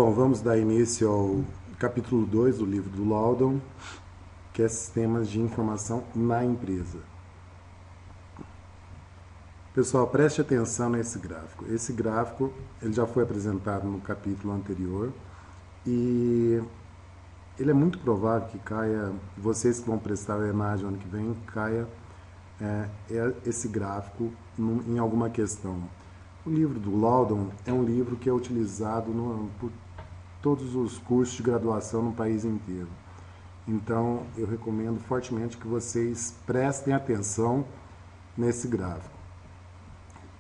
Bom, vamos dar início ao capítulo 2 do livro do Loudon, que é Sistemas de Informação na Empresa. Pessoal, preste atenção nesse gráfico. Esse gráfico ele já foi apresentado no capítulo anterior e ele é muito provável que caia, vocês que vão prestar a imagem ano que vem, caia esse gráfico em alguma questão. O livro do Loudon é um livro que é utilizado por todos os cursos de graduação no país inteiro. Então, eu recomendo fortemente que vocês prestem atenção nesse gráfico.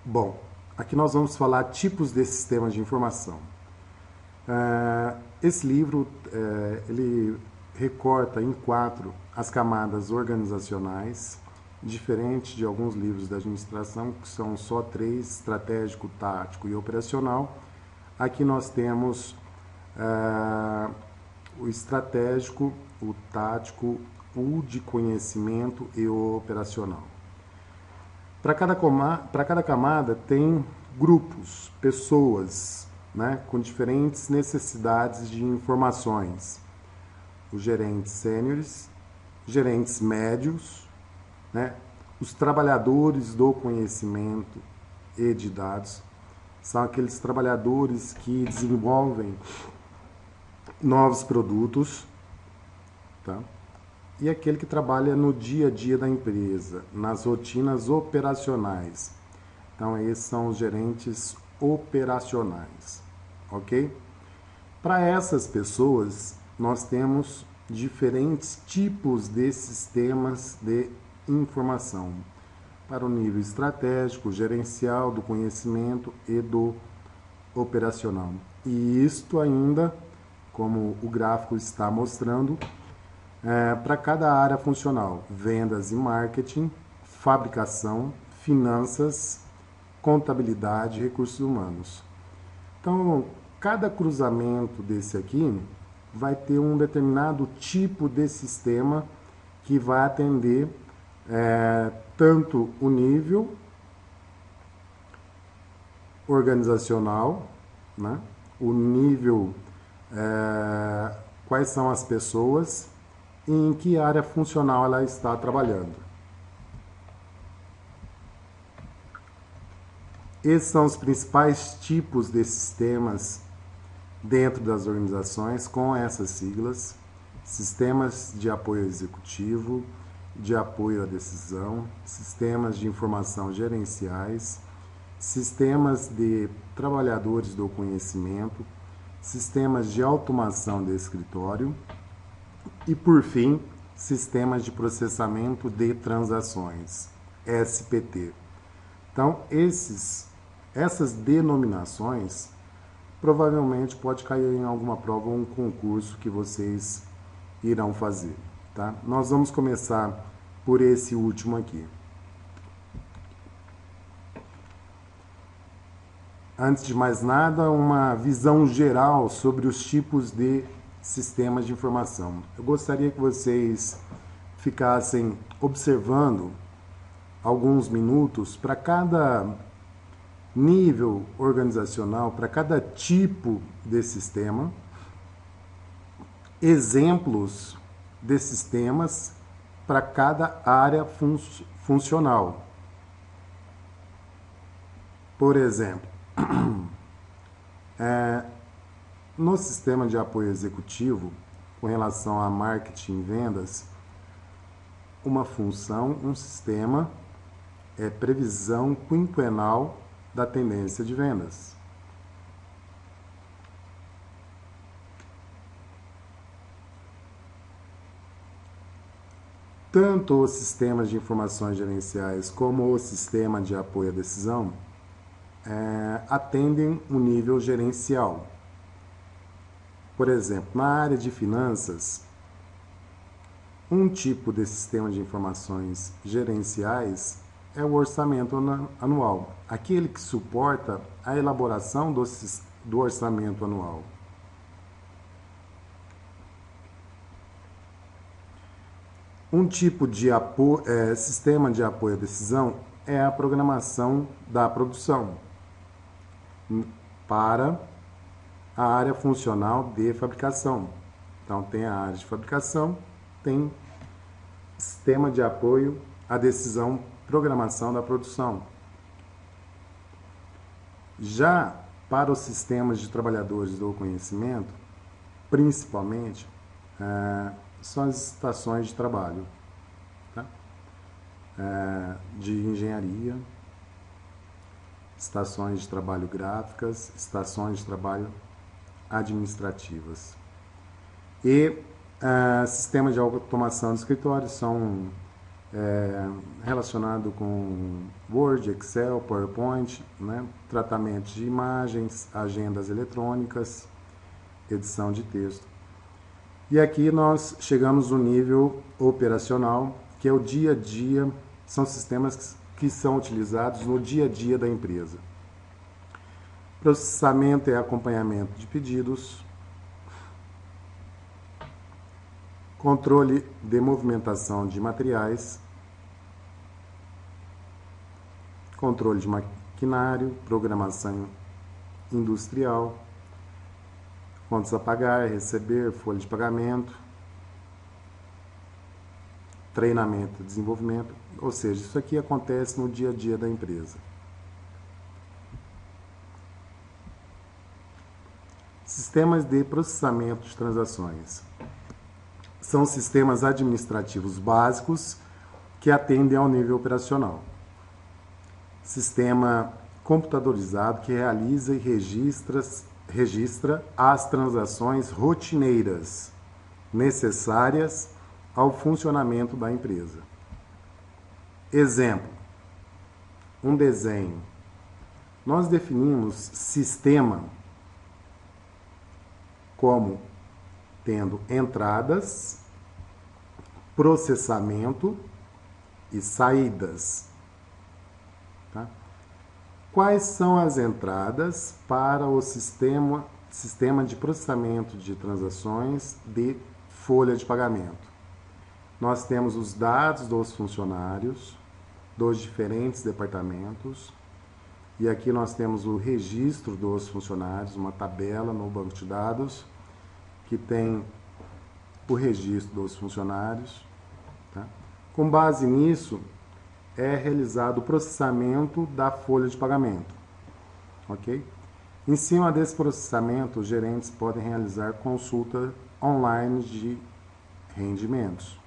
Bom, aqui nós vamos falar tipos de sistemas de informação. Esse livro, ele recorta em 4 as camadas organizacionais, diferente de alguns livros da administração, que são só 3, estratégico, tático e operacional. Aqui nós temos o estratégico, o tático, o de conhecimento e o operacional. Para cada camada tem grupos, pessoas, né, com diferentes necessidades de informações. Os gerentes sêniores, gerentes médios, né, os trabalhadores do conhecimento e de dados, são aqueles trabalhadores que desenvolvem novos produtos, tá? E aquele que trabalha no dia a dia da empresa, nas rotinas operacionais. Então, esses são os gerentes operacionais, ok? Para essas pessoas, nós temos diferentes tipos de sistemas de informação. Para o nível estratégico, gerencial, do conhecimento e do operacional. E isto ainda, como o gráfico está mostrando, para cada área funcional: vendas e marketing, fabricação, finanças, contabilidade e recursos humanos. Então, cada cruzamento desse aqui vai ter um determinado tipo de sistema que vai atender tanto o nível organizacional, né? O nível, quais são as pessoas e em que área funcional ela está trabalhando. Esses são os principais tipos de sistemas dentro das organizações com essas siglas: sistemas de apoio executivo, de apoio à decisão, sistemas de informação gerenciais, sistemas de trabalhadores do conhecimento, sistemas de automação de escritório e, por fim, sistemas de processamento de transações, SPT. Então, essas denominações provavelmente pode cair em alguma prova ou um concurso que vocês irão fazer, tá? Nós vamos começar por esse último aqui. Antes de mais nada, uma visão geral sobre os tipos de sistemas de informação. Eu gostaria que vocês ficassem observando alguns minutos para cada nível organizacional, para cada tipo de sistema, exemplos de sistemas para cada área funcional. Por exemplo, no sistema de apoio executivo, com relação a marketing e vendas, uma função, um sistema é previsão quinquenal da tendência de vendas. Tanto os sistemas de informações gerenciais como o sistema de apoio à decisão atendem um nível gerencial. Por exemplo, na área de finanças, um tipo de sistema de informações gerenciais é o orçamento anual, aquele que suporta a elaboração do orçamento anual. Um tipo de sistema de apoio à decisão é a programação da produção para a área funcional de fabricação. Então, tem a área de fabricação, tem sistema de apoio à decisão, programação da produção. Já para os sistemas de trabalhadores do conhecimento, principalmente, são as estações de trabalho, tá? De engenharia, estações de trabalho gráficas, estações de trabalho administrativas. E sistemas de automação de escritório são relacionados com Word, Excel, PowerPoint, né? Tratamento de imagens, agendas eletrônicas, edição de texto. E aqui nós chegamos no nível operacional, que é o dia a dia, são sistemas que são utilizados no dia a dia da empresa. Processamento e acompanhamento de pedidos, controle de movimentação de materiais, controle de maquinário, programação industrial, contas a pagar, receber, folha de pagamento, treinamento e desenvolvimento, ou seja, isso aqui acontece no dia a dia da empresa. Sistemas de processamento de transações. São sistemas administrativos básicos que atendem ao nível operacional. Sistema computadorizado que realiza e registra as transações rotineiras necessárias ao funcionamento da empresa. Exemplo, um desenho. Nós definimos sistema como tendo entradas, processamento e saídas. Tá? Quais são as entradas para o sistema de processamento de transações de folha de pagamento? Nós temos os dados dos funcionários dos diferentes departamentos e aqui nós temos o registro dos funcionários, uma tabela no banco de dados que tem o registro dos funcionários. Tá? Com base nisso, é realizado o processamento da folha de pagamento. Ok? Em cima desse processamento, os gerentes podem realizar consulta online de rendimentos.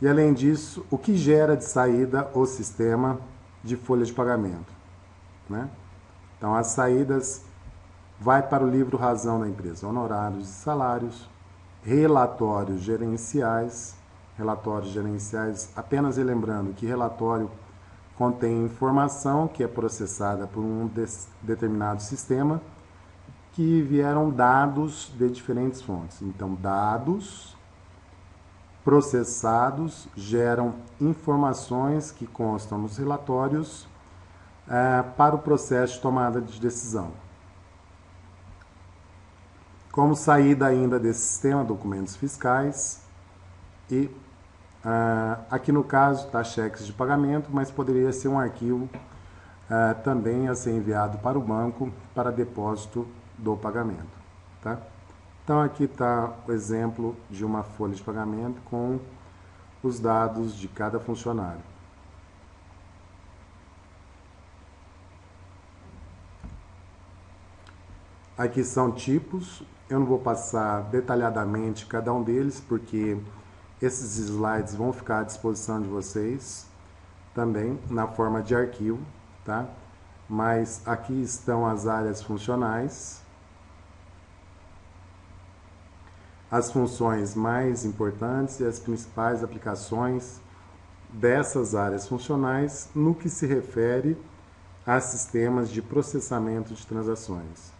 E além disso, o que gera de saída o sistema de folha de pagamento? Né? Então, as saídas vai para o livro razão da empresa, honorários e salários, relatórios gerenciais, apenas lembrando que relatório contém informação que é processada por um determinado sistema, que vieram dados de diferentes fontes. Então, dados processados geram informações que constam nos relatórios para o processo de tomada de decisão. Como saída ainda desse sistema, documentos fiscais e aqui no caso está cheques de pagamento, mas poderia ser um arquivo também a ser enviado para o banco para depósito do pagamento. Tá? Então aqui está o exemplo de uma folha de pagamento com os dados de cada funcionário. Aqui são tipos, eu não vou passar detalhadamente cada um deles, porque esses slides vão ficar à disposição de vocês também na forma de arquivo, tá? Mas aqui estão as áreas funcionais, as funções mais importantes e as principais aplicações dessas áreas funcionais no que se refere a sistemas de processamento de transações.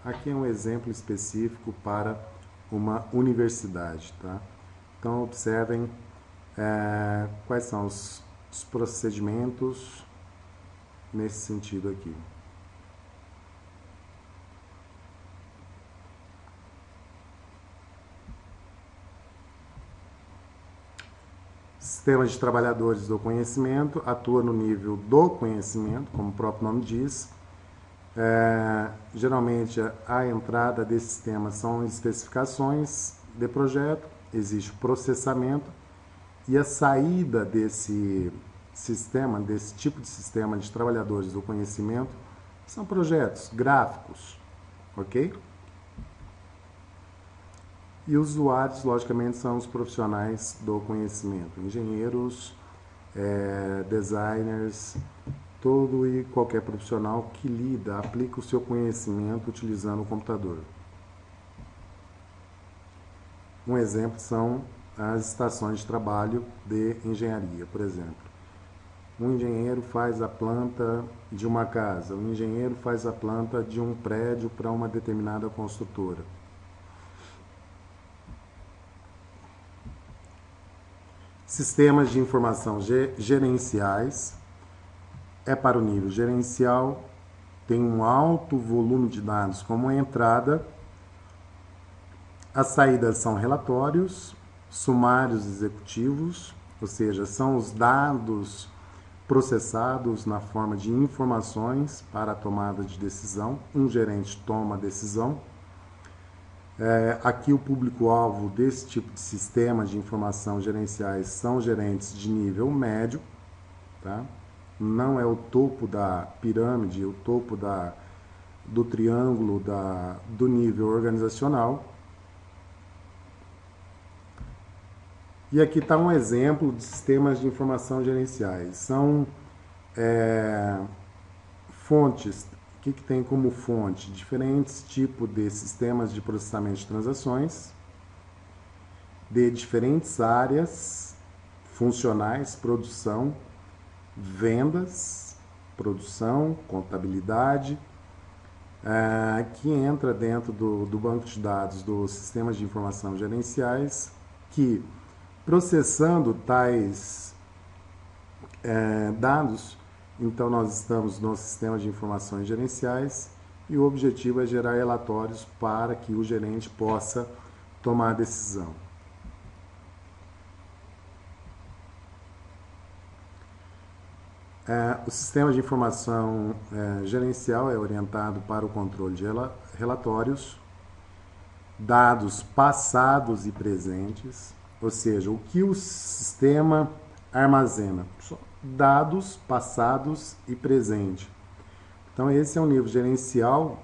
Aqui é um exemplo específico para uma universidade. Tá? Então, observem quais são os procedimentos nesse sentido aqui. Sistema de trabalhadores do conhecimento atua no nível do conhecimento, como o próprio nome diz. Geralmente, a entrada desse sistema são especificações de projeto, existe o processamento e a saída desse sistema, desse tipo de sistema de trabalhadores do conhecimento, são projetos gráficos, ok? E os usuários, logicamente, são os profissionais do conhecimento, engenheiros, designers, todo e qualquer profissional que lida, aplica o seu conhecimento utilizando o computador. Um exemplo são as estações de trabalho de engenharia, por exemplo. Um engenheiro faz a planta de uma casa, um engenheiro faz a planta de um prédio para uma determinada construtora. Sistemas de informação gerenciais é para o nível gerencial, tem um alto volume de dados como entrada. As saídas são relatórios, sumários executivos, ou seja, são os dados processados na forma de informações para a tomada de decisão. Um gerente toma a decisão. Aqui o público-alvo desse tipo de sistema de informação gerenciais são gerentes de nível médio, tá? Não é o topo da pirâmide, o topo do triângulo do nível organizacional. E aqui está um exemplo de sistemas de informação gerenciais. São fontes. O que tem como fonte? Diferentes tipos de sistemas de processamento de transações, de diferentes áreas funcionais, produção, vendas, produção, contabilidade, que entra dentro do banco de dados dos sistemas de informação gerenciais, que processando tais dados, então nós estamos no sistema de informações gerenciais e o objetivo é gerar relatórios para que o gerente possa tomar a decisão. O sistema de informação gerencial é orientado para o controle de relatórios, dados passados e presentes, ou seja, o que o sistema armazena? Dados passados e presente. Então esse é um nível gerencial,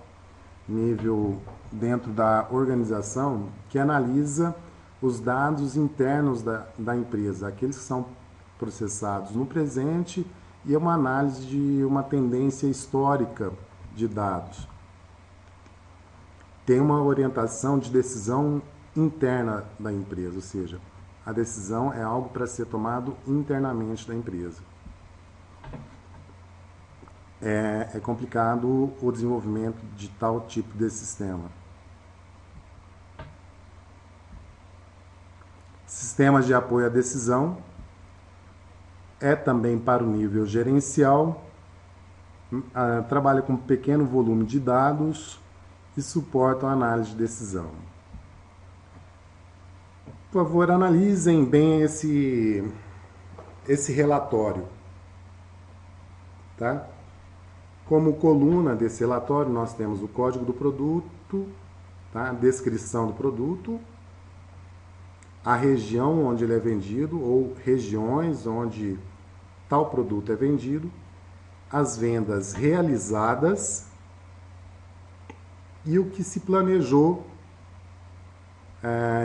nível dentro da organização, que analisa os dados internos da empresa, aqueles que são processados no presente, e é uma análise de uma tendência histórica de dados. Tem uma orientação de decisão interna da empresa, ou seja, a decisão é algo para ser tomado internamente da empresa. É complicado o desenvolvimento de tal tipo de sistema. Sistemas de apoio à decisão é também para o nível gerencial, trabalha com pequeno volume de dados e suporta a análise de decisão. Por favor, analisem bem esse relatório, tá? Como coluna desse relatório, nós temos o código do produto, tá? A descrição do produto, a região onde ele é vendido ou regiões onde tal produto é vendido, as vendas realizadas e o que se planejou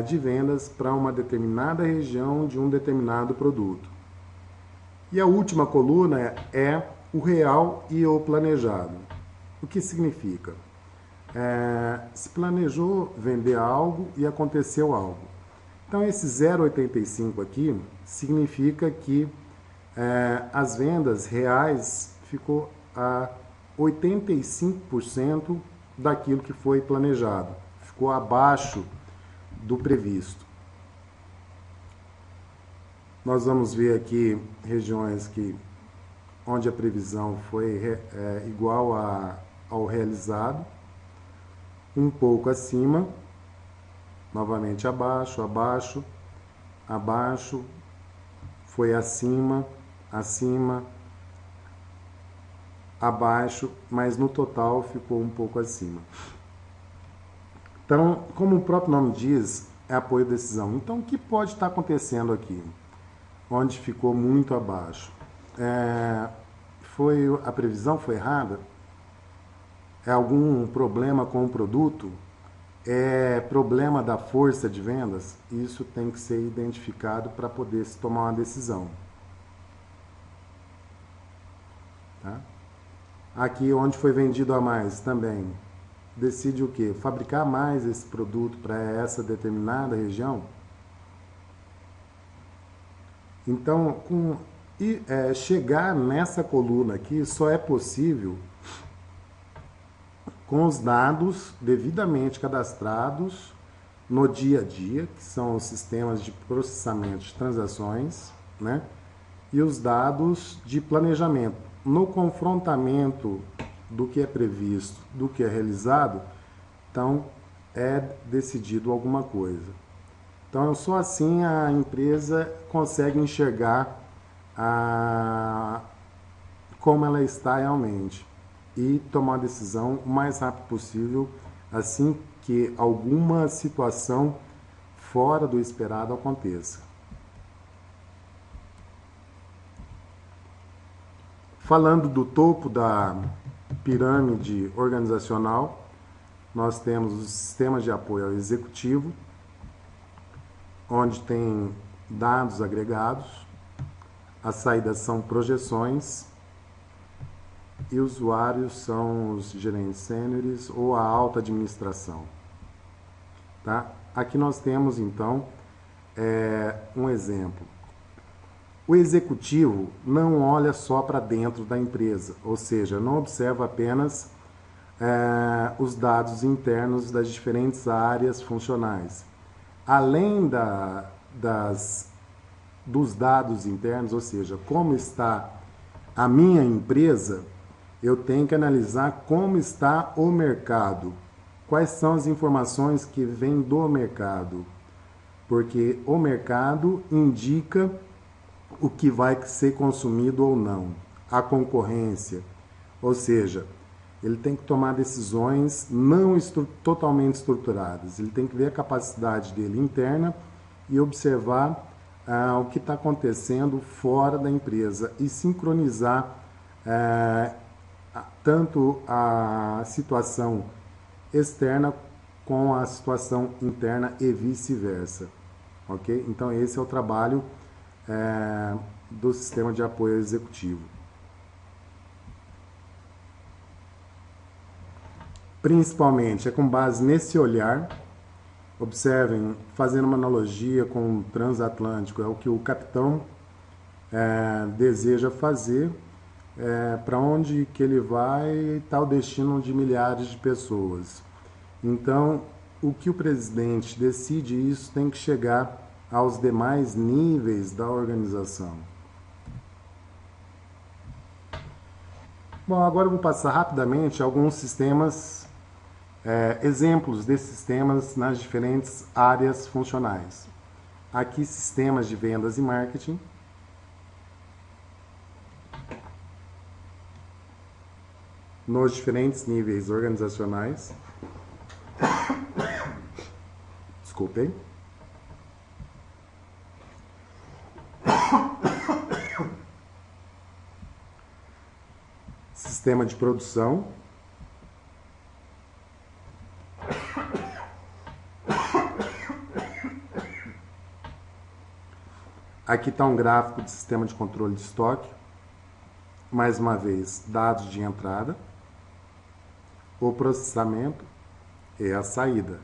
de vendas para uma determinada região de um determinado produto. E a última coluna é o real e o planejado. O que significa? Se planejou vender algo e aconteceu algo. Então esse 0,85 aqui significa que as vendas reais ficou a 85% daquilo que foi planejado. Ficou abaixo do previsto. Nós vamos ver aqui regiões onde a previsão foi igual ao realizado, um pouco acima, novamente abaixo, abaixo, abaixo, foi acima, abaixo, mas no total ficou um pouco acima. Então, como o próprio nome diz, é apoio à decisão. Então, o que pode estar acontecendo aqui? Onde ficou muito abaixo? A previsão foi errada? É algum problema com o produto? É problema da força de vendas? Isso tem que ser identificado para poder se tomar uma decisão. Tá? Aqui onde foi vendido a mais também. Decide o quê? Fabricar mais esse produto para essa determinada região? Então, chegar nessa coluna aqui só é possível com os dados devidamente cadastrados no dia a dia, que são os sistemas de processamento de transações, né? E os dados de planejamento. No confrontamento do que é previsto, do que é realizado, então é decidido alguma coisa. Então, só assim a empresa consegue enxergar como ela está realmente e tomar a decisão o mais rápido possível, assim que alguma situação fora do esperado aconteça. Falando do topo da pirâmide organizacional, nós temos os sistemas de apoio ao executivo, onde tem dados agregados, as saídas são projeções e usuários são os gerentes sêniores ou a alta administração. Tá? Aqui nós temos, então, um exemplo. O executivo não olha só para dentro da empresa, ou seja, não observa apenas os dados internos das diferentes áreas funcionais. Além dos dados internos, ou seja, como está a minha empresa, eu tenho que analisar como está o mercado. Quais são as informações que vêm do mercado? Porque o mercado indica o que vai ser consumido ou não. A concorrência. Ou seja, ele tem que tomar decisões não totalmente estruturadas. Ele tem que ver a capacidade dele interna e observar o que está acontecendo fora da empresa e sincronizar tanto a situação externa com a situação interna e vice-versa. Ok? Então, esse é o trabalho do sistema de apoio executivo. Principalmente é com base nesse olhar. Observem, fazendo uma analogia com o transatlântico, é o que o capitão deseja fazer, para onde que ele vai está o destino de milhares de pessoas. Então, o que o presidente decide, isso tem que chegar aos demais níveis da organização. Bom, agora eu vou passar rapidamente alguns sistemas, exemplos desses sistemas nas diferentes áreas funcionais. Aqui, sistemas de vendas e marketing. Nos diferentes níveis organizacionais. Desculpem. Sistema de produção. Aqui está um gráfico de sistema de controle de estoque. Mais uma vez, dados de entrada. O processamento e a saída.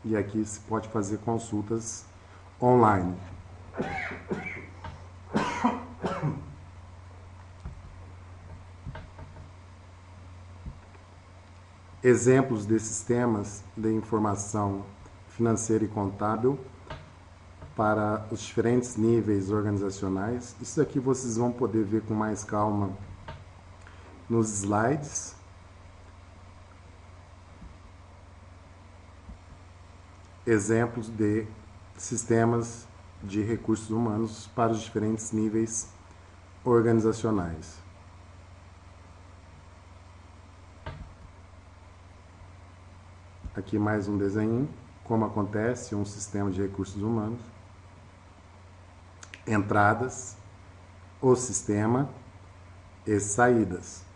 E aqui se pode fazer consultas online. Exemplos desses sistemas de informação financeira e contábil para os diferentes níveis organizacionais. Isso aqui vocês vão poder ver com mais calma nos slides. Exemplos de sistemas de recursos humanos para os diferentes níveis organizacionais. Aqui mais um desenho, como acontece um sistema de recursos humanos. Entradas, o sistema e saídas.